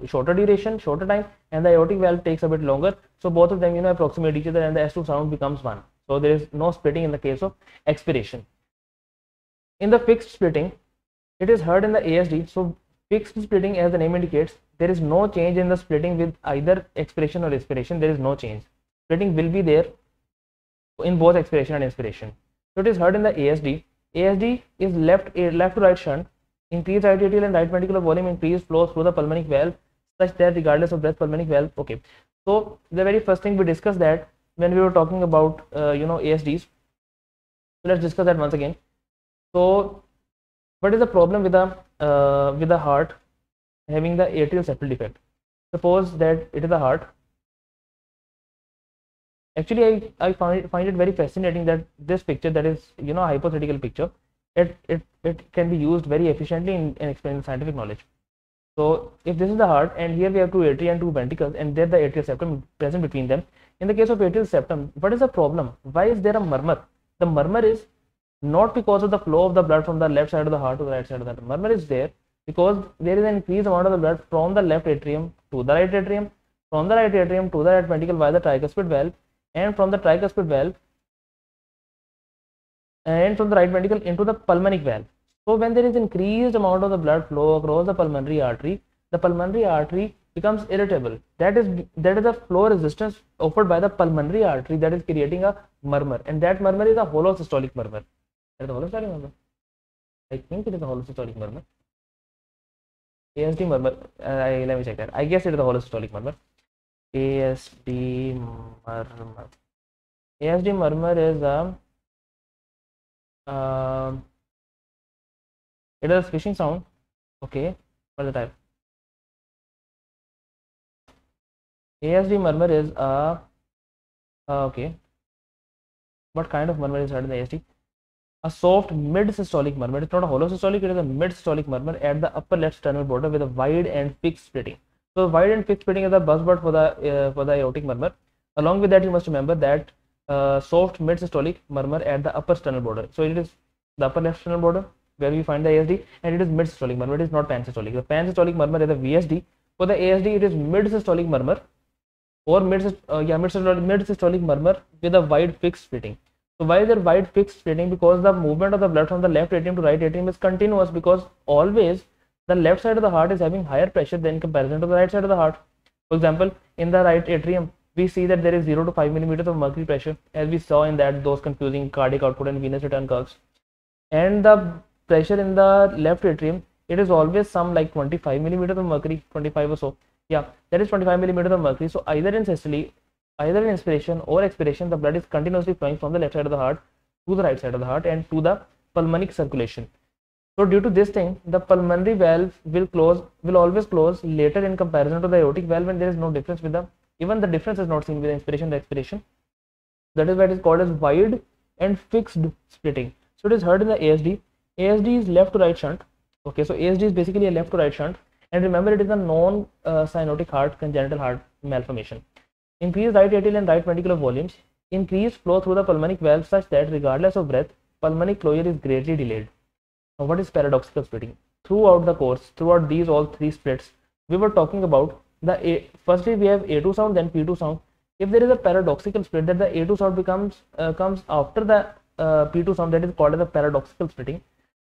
A: shorter duration, shorter time, and the aortic valve takes a bit longer. So both of them approximate each other, and the S2 sound becomes one. So there is no splitting in the case of expiration. In the fixed splitting, it is heard in the ASD. So fixed splitting, as the name indicates, there is no change in the splitting with either expiration or inspiration. There is no change. Splitting will be there in both expiration and inspiration. So it is heard in the ASD. ASD is left to right shunt. Increased right atrial and right ventricular volume, increased flow through the pulmonic valve, such that regardless of breath, pulmonic valve. Okay. So the very first thing we discussed that when we were talking about ASDs. So let's discuss that once again. So what is the problem with the heart having the atrial septal defect? Suppose that it is a heart. Actually, I find it very fascinating that this picture, that is a hypothetical picture, it can be used very efficiently in explaining scientific knowledge. So if this is the heart, and here we have two atria and two ventricles, and there the atrial septum present between them. In the case of atrial septum, what is the problem? Why is there a murmur? The murmur is not because of the flow of the blood from the left side of the heart to the right side of the heart. Murmur is there because there is an increased amount of the blood from the left atrium to the right atrium, from the right atrium to the right ventricle via the tricuspid valve, and from the tricuspid valve and from the right ventricle into the pulmonic valve. So when there is increased amount of the blood flow across the pulmonary artery becomes irritable. That is the flow resistance offered by the pulmonary artery that is creating a murmur, and that murmur is a hollow systolic murmur. Is it a hollow systolic murmur? I think it is a hollow systolic murmur. ASD murmur. Let me check that. I guess it is a hollow systolic murmur. ASD murmur. ASD murmur is it is a swishing sound. Okay, what is the type? ASD murmur is okay. What kind of murmur is heard in the ASD? a soft mid-systolic murmur. It's not a hollow systolic, it is a mid-systolic murmur at the upper left sternal border with a wide and fixed splitting. So wide and fixed splitting is the buzzword for the aortic murmur. Along with that, you must remember that soft mid-systolic murmur at the upper sternal border. So it is the upper left sternal border where we find the ASD, and it is mid-systolic murmur. It is not pansystolic. The pansystolic murmur is the VSD. For the ASD, it is mid-systolic murmur or mid-systolic murmur with a wide fixed splitting. So why is there wide fixed splitting? Because the movement of the blood from the left atrium to right atrium is continuous, because always the left side of the heart is having higher pressure than comparison to the right side of the heart. For example, in the right atrium, we see that there is 0 to 5 millimeters of mercury pressure, as we saw in those confusing cardiac output and venous return curves. And the pressure in the left atrium, it is always some like 25 millimeters of mercury, 25 or so. Yeah, that is 25 millimeters of mercury. So either in systole, either in inspiration or expiration, the blood is continuously flowing from the left side of the heart to the right side of the heart and to the pulmonic circulation. So due to this thing, the pulmonary valve will always close later in comparison to the aortic valve, and there is no difference with even the difference is not seen with the inspiration and expiration. That is why it is called as wide and fixed splitting. So it is heard in the ASD. ASD is left to right shunt. Okay, so ASD is basically a left to right shunt, and remember, it is a non-cyanotic heart, congenital heart malformation. Increased right atrial and right ventricular volumes increase flow through the pulmonic valve such that regardless of breath, pulmonic closure is greatly delayed. Now, what is paradoxical splitting? Throughout the course, throughout these all three splits, we were talking about firstly we have A2 sound, then P2 sound. If there is a paradoxical split, that the A2 sound comes after the P2 sound, that is called as a paradoxical splitting.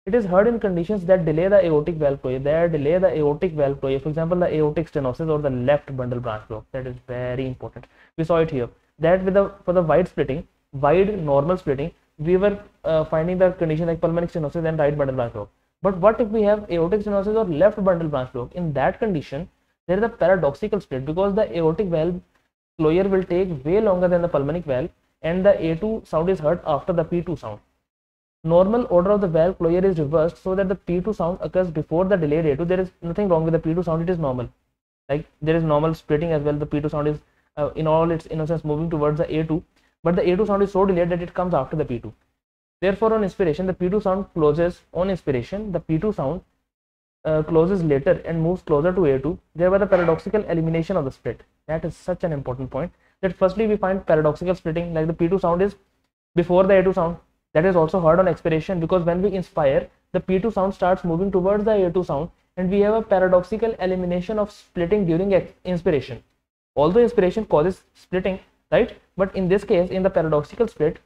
A: It is heard in conditions that delay the aortic valve closure. For example, the aortic stenosis or the left bundle branch block. That is very important. We saw it here. That for the wide normal splitting, we were finding the condition like pulmonic stenosis and right bundle branch block. But what if we have aortic stenosis or left bundle branch block? In that condition, there is a paradoxical split, because the aortic valve closure will take way longer than the pulmonic valve, and the A2 sound is heard after the P2 sound. Normal order of the valve closure is reversed so that the P2 sound occurs before the delayed A2. There is nothing wrong with the P2 sound, it is normal. Like there is normal splitting as well. The P2 sound is in all its innocence moving towards the A2, but the A2 sound is so delayed that it comes after the P2. Therefore, on inspiration, the P2 sound closes on inspiration, the P2 sound closes later and moves closer to A2, thereby the paradoxical elimination of the split. That is such an important point, that firstly we find paradoxical splitting, like the P2 sound is before the A2 sound. That is also heard on expiration, because when we inspire, the P2 sound starts moving towards the A2 sound, and we have a paradoxical elimination of splitting during inspiration. Although inspiration causes splitting, right? But in this case, in the paradoxical split,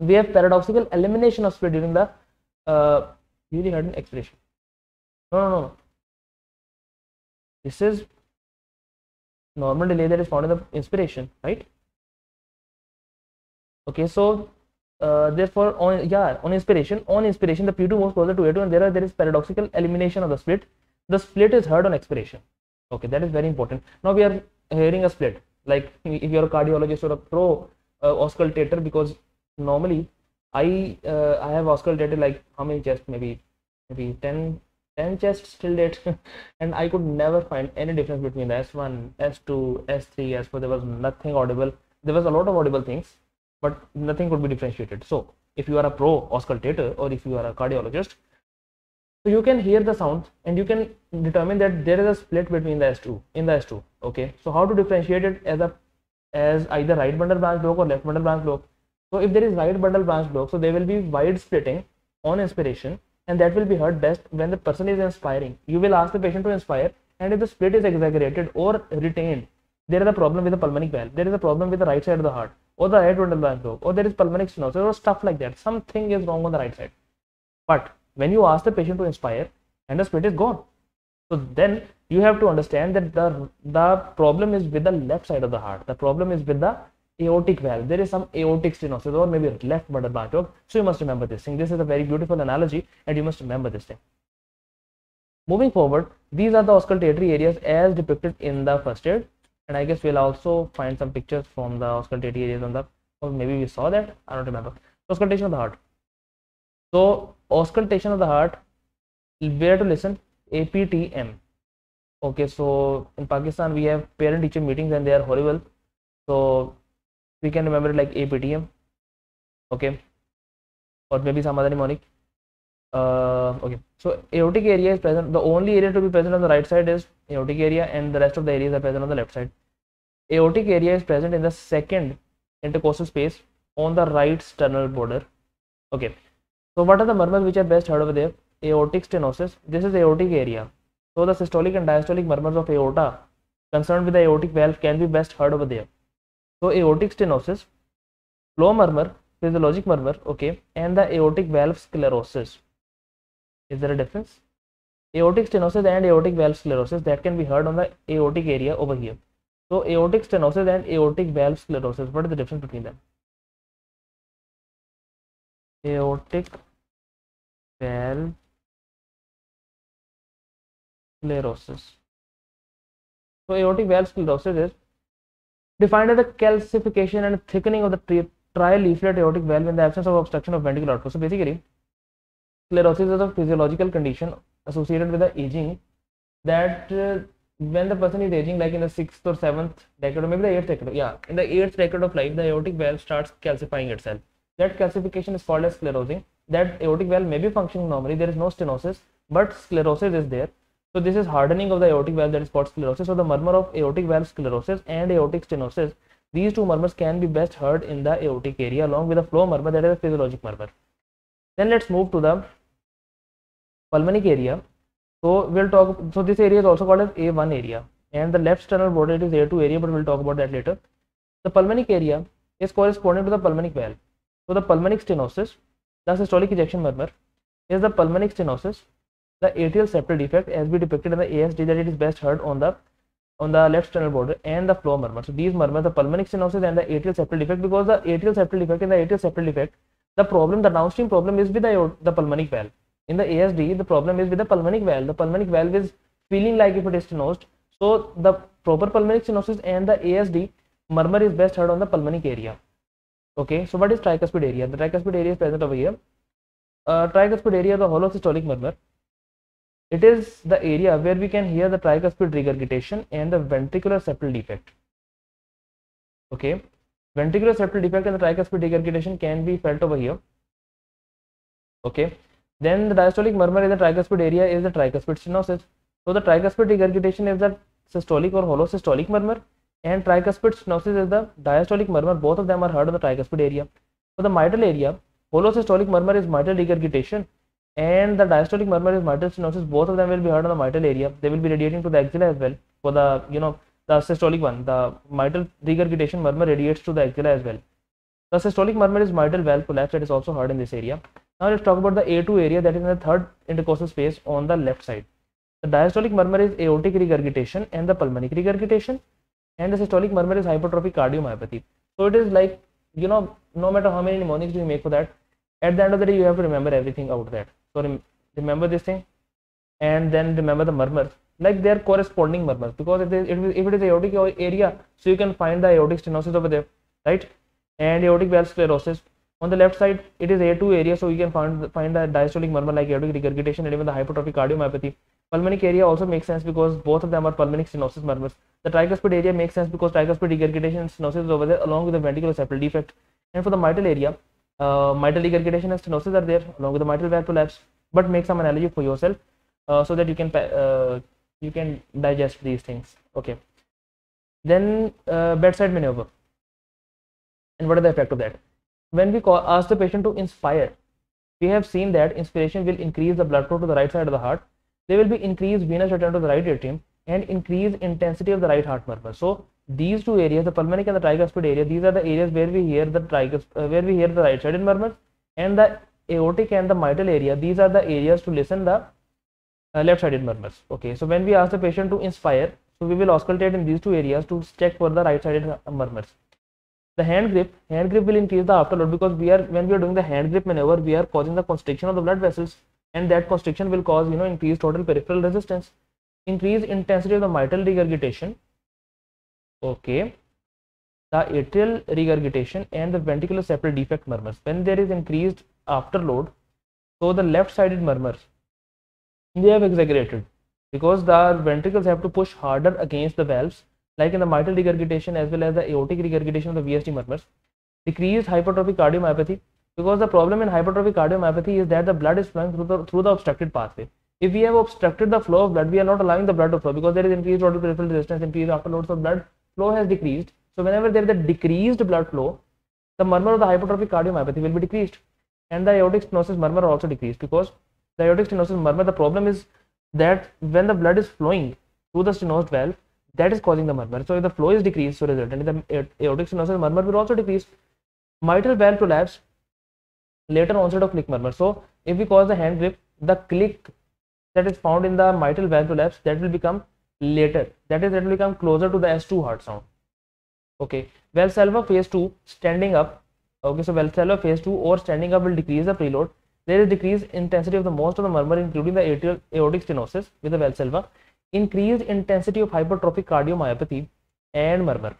A: we have paradoxical elimination of split during the usually heard in expiration. No. This is normal delay that is found in the inspiration, right? Okay, so therefore on inspiration, the P2 moves closer to A2, and there is paradoxical elimination of the split. The split is heard on expiration. Okay, that is very important. Now we are hearing a split, like if you are a cardiologist or a pro auscultator, because normally I have auscultated like how many chests, maybe 10 chests till date and I could never find any difference between the S1, S2, S3, S4. There was nothing audible. There was a lot of audible things, but nothing could be differentiated. So if you are a pro auscultator or if you are a cardiologist, so you can hear the sound and you can determine that there is a split between the S2. Okay, so how to differentiate it as either right bundle branch block or left bundle branch block? So if there is right bundle branch block, so there will be wide splitting on inspiration, and that will be heard best when the person is inspiring. You will ask the patient to inspire, and if the split is exaggerated or retained, there is a problem with the pulmonic valve, there is a problem with the right side of the heart, or the right bundle branch block, or there is pulmonic stenosis or stuff like that. Something is wrong on the right side. But when you ask the patient to inspire and the split is gone, so then you have to understand that the problem is with the left side of the heart. The problem is with the aortic valve. There is some aortic stenosis or maybe left bundle branch block. So you must remember this thing. This is a very beautiful analogy, and you must remember this thing. Moving forward, these are the auscultatory areas as depicted in the first aid, and I guess we'll also find some pictures from the auscultatory areas on the, or maybe we saw that, I don't remember. Auscultation of the heart. So auscultation of the heart, where to listen? APTM. Okay, so in Pakistan we have parent teacher meetings and they are horrible, so we can remember it like APTM. Okay, or maybe some other mnemonic. Okay, so aortic area is present. The only area to be present on the right side is aortic area, and the rest of the areas are present on the left side. Aortic area is present in the second intercostal space on the right sternal border. Okay, so what are the murmurs which are best heard over there? Aortic stenosis. This is aortic area. So the systolic and diastolic murmurs of aorta concerned with the aortic valve can be best heard over there. So aortic stenosis, flow murmur, physiologic murmur, okay, and the aortic valve sclerosis. Is there a difference? Aortic stenosis and aortic valve sclerosis, that can be heard on the aortic area over here. So aortic stenosis and aortic valve sclerosis, what is the difference between them? Aortic valve sclerosis. So aortic valve sclerosis is defined as the calcification and thickening of the trileaflet aortic valve in the absence of obstruction of ventricular outflow. So basically, sclerosis is a physiological condition associated with the aging that when the person is aging, like in the 6th or 7th decade or maybe the 8th decade, yeah, in the 8th decade of life, the aortic valve starts calcifying itself. That calcification is called as sclerosing. That aortic valve may be functioning normally, there is no stenosis, but sclerosis is there. So this is hardening of the aortic valve, that is called sclerosis. So the murmur of aortic valve sclerosis and aortic stenosis, these two murmurs can be best heard in the aortic area along with the flow murmur, that is a physiologic murmur. Then let's move to the pulmonic area. So we'll talk, so this area is also called as A1 area, and the left sternal border is A2 area, but we'll talk about that later. The pulmonic area is corresponding to the pulmonic valve. So the pulmonic stenosis, the systolic ejection murmur, is the pulmonic stenosis, the atrial septal defect as we depicted in the ASD, that it is best heard on the left sternal border, and the flow murmur. So these murmurs, the pulmonic stenosis and the atrial septal defect, because the atrial septal defect and the atrial septal defect, the problem, the downstream problem is with the pulmonic valve. In the ASD, the problem is with the pulmonic valve. The pulmonic valve is feeling like if it is stenosed. So the proper pulmonic stenosis and the ASD murmur is best heard on the pulmonic area. Okay, so what is tricuspid area? The tricuspid area is present over here. Tricuspid area is the hollow systolic murmur. It is the area where we can hear the tricuspid regurgitation and the ventricular septal defect. Okay, ventricular septal defect and the tricuspid regurgitation can be felt over here. Okay. Then the diastolic murmur in the tricuspid area is the tricuspid stenosis. So the tricuspid regurgitation is the systolic or hollow systolic murmur, and tricuspid stenosis is the diastolic murmur. Both of them are heard on the tricuspid area. For the mitral area, hollow systolic murmur is mitral regurgitation, and the diastolic murmur is mitral stenosis. Both of them will be heard on the mitral area. They will be radiating to the axilla as well. For the the systolic one, the mitral regurgitation murmur radiates to the axilla as well. The systolic murmur is mitral valve collapse, that is also heard in this area. Now let's talk about the A2 area, that is in the third intercostal space on the left side. The diastolic murmur is aortic regurgitation and the pulmonic regurgitation, and the systolic murmur is hypertrophic cardiomyopathy. So it is like, no matter how many mnemonics you make for that, at the end of the day you have to remember everything out of that. So remember this thing, and then remember the murmurs, like their corresponding murmurs, because if it is aortic area, so you can find the aortic stenosis over there, right? And aortic valve sclerosis. On the left side, it is A2 area, so you can find the diastolic murmur like aortic regurgitation and even the hypertrophic cardiomyopathy. Pulmonic area also makes sense because both of them are pulmonic stenosis murmurs. The tricuspid area makes sense because tricuspid regurgitation and stenosis is over there along with the ventricular septal defect. And for the mitral area, mitral regurgitation and stenosis are there along with the mitral valve collapse. But make some analogy for yourself so that you can digest these things. Okay. Then bedside maneuver. And what is the effect of that? When we ask the patient to inspire, we have seen that inspiration will increase the blood flow to the right side of the heart. There will be increased venous return to the right atrium and increased intensity of the right heart murmur. So these two areas, the pulmonic and the tricuspid area, these are the areas where we hear the right sided murmurs, and the aortic and the mitral area, these are the areas to listen the left sided murmurs. Okay, so when we ask the patient to inspire, so we will auscultate in these two areas to check for the right sided murmurs. The hand grip will increase the afterload because when we are doing the hand grip maneuver, we are causing the constriction of the blood vessels, and that constriction will cause increased total peripheral resistance, increased intensity of the mitral regurgitation, okay, the atrial regurgitation and the ventricular septal defect murmurs. When there is increased afterload, so the left sided murmurs, they have exaggerated because the ventricles have to push harder against the valves, like in the mitral regurgitation as well as the aortic regurgitation of the VSD murmurs. Decreased hypertrophic cardiomyopathy, Because the problem in hypertrophic cardiomyopathy is that the blood is flowing through the obstructed pathway. If we have obstructed the flow of blood, we are not allowing the blood to flow because there is increased total peripheral resistance, increased afterload, so blood flow has decreased. So whenever there is a decreased blood flow, the murmur of the hypertrophic cardiomyopathy will be decreased, and the aortic stenosis murmur are also decreased. Because the aortic stenosis murmur, the problem is that when the blood is flowing through the stenosed valve, that is causing the murmur. So if the flow is decreased, so resultant in the aortic stenosis murmur will also decrease. Mitral valve prolapse, later onset of click murmur. So if we cause the hand grip, the click that is found in the mitral valve prolapse, that will become later, that will become closer to the S2 heart sound. Okay, Valsalva phase 2 standing up. Okay, so Valsalva phase 2 or standing up will decrease the preload. There is decreased intensity of the most of the murmur, including the aortic stenosis with the Valsalva, increased intensity of hypertrophic cardiomyopathy and murmur.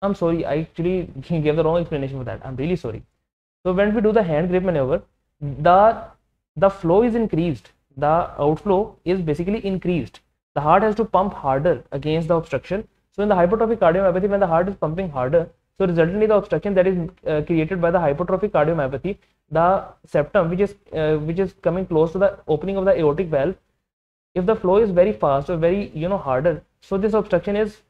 A: I'm sorry, I actually gave the wrong explanation for that. I'm really sorry. So when we do the hand grip maneuver, the flow is increased, the outflow is basically increased. The heart has to pump harder against the obstruction. So in the hypertrophic cardiomyopathy, when the heart is pumping harder, so resultantly the obstruction that is created by the hypertrophic cardiomyopathy, the septum which is coming close to the opening of the aortic valve, if the flow is very fast or very harder, so this obstruction is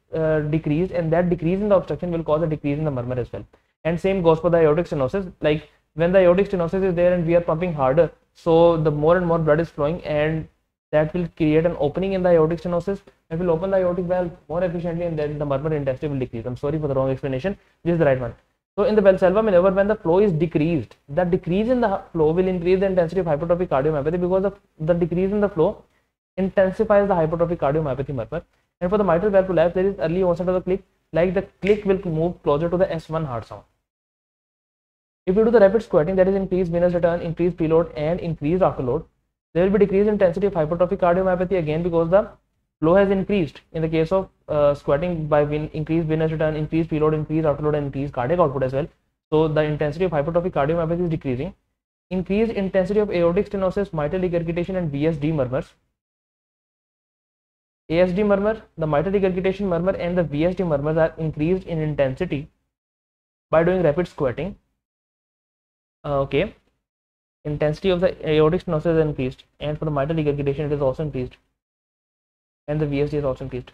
A: decreased, and that decrease in the obstruction will cause a decrease in the murmur as well. And same goes for the aortic stenosis. Like when the aortic stenosis is there and we are pumping harder, so the more and more blood is flowing, and that will create an opening in the aortic stenosis. It will open the aortic valve more efficiently, and then the murmur intensity will decrease. I'm sorry for the wrong explanation. This is the right one. So in the Valsalva maneuver, when the flow is decreased, the decrease in the flow will increase the intensity of hypertrophic cardiomyopathy, because of the decrease in the flow intensifies the hypertrophic cardiomyopathy murmur. And for the mitral valve prolapse, there is early onset of the click, like the click will move closer to the S1 heart sound. If you do the rapid squatting, that is increased venous return, increased preload and increased afterload, there will be decreased intensity of hypertrophic cardiomyopathy again, because the flow has increased in the case of squatting by increased venous return, increased preload, increased afterload and increased cardiac output as well. So the intensity of hypertrophic cardiomyopathy is decreasing. Increased intensity of aortic stenosis, mitral regurgitation and VSD murmurs. ASD murmur, the mitral regurgitation murmur and the VSD murmurs are increased in intensity by doing rapid squatting. Okay, intensity of the aortic stenosis is increased, and for the mitral regurgitation it is also increased, and the VSD is also increased.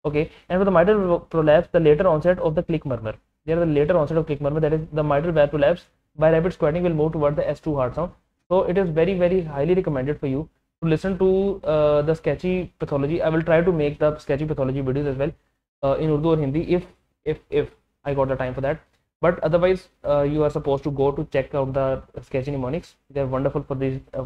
A: Okay, and for the mitral prolapse, the later onset of the click murmur. There is the later onset of click murmur, that is the mitral valve prolapse by rapid squatting will move toward the S2 heart sound. So it is very, very highly recommended for you to listen to the sketchy pathology. I will try to make the sketchy pathology videos as well in Urdu or Hindi if I got the time for that. But otherwise, you are supposed to go to check out the sketchy mnemonics. They are wonderful for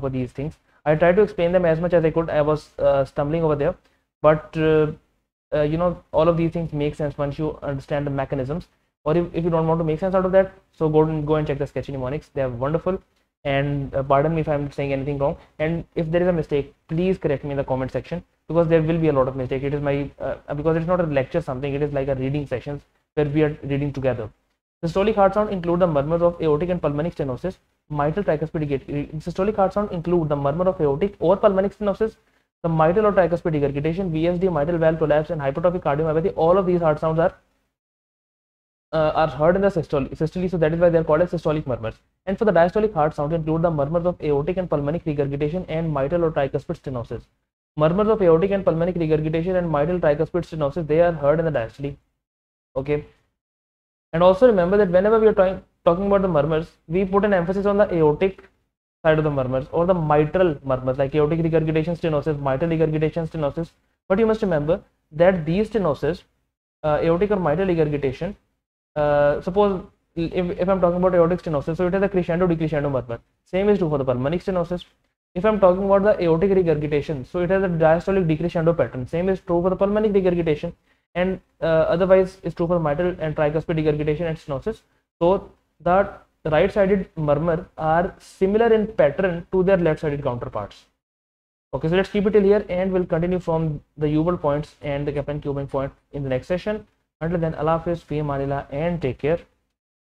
A: these things. I tried to explain them as much as I could. I was stumbling over there, but all of these things make sense once you understand the mechanisms. Or if you don't want to make sense out of that, so go and check the sketchy mnemonics. They are wonderful. And pardon me if I'm saying anything wrong, and if there is a mistake, please correct me in the comment section, because there will be a lot of mistake. It is my because it's not a lecture something, it is like a reading sessions where we are reading together. Systolic heart sound include the murmurs of aortic and pulmonic stenosis. Mitral tricuspid regurgitation. Systolic heart sound include the murmur of aortic or pulmonic stenosis, the mitral or tricuspid regurgitation, VSD, mitral valve prolapse and hypertrophic cardiomyopathy. All of these heart sounds are heard in the systole, so that is why they are called as systolic murmurs. And for the diastolic heart sound include the murmurs of aortic and pulmonic regurgitation and mitral or tricuspid stenosis. Murmurs of aortic and pulmonic regurgitation and mitral tricuspid stenosis, they are heard in the diastole. Okay. And also remember that whenever we are talking about the murmurs, we put an emphasis on the aortic side of the murmurs or the mitral murmurs, like aortic regurgitation stenosis, mitral regurgitation stenosis. But you must remember that these stenosis, aortic or mitral regurgitation, suppose if I'm talking about aortic stenosis, so it has a crescendo decrescendo murmur. Same is true for the pulmonic stenosis. If I'm talking about the aortic regurgitation, so it has a diastolic decrescendo pattern. Same is true for the pulmonic regurgitation, and otherwise is true for mitral and tricuspid regurgitation and stenosis. So the right-sided murmur are similar in pattern to their left-sided counterparts. Okay, so let's keep it till here, and we'll continue from the Uworld points and the Kaplan-Cuban point in the next session. Until then, Allah Hafiz, fi amanillah, and take care.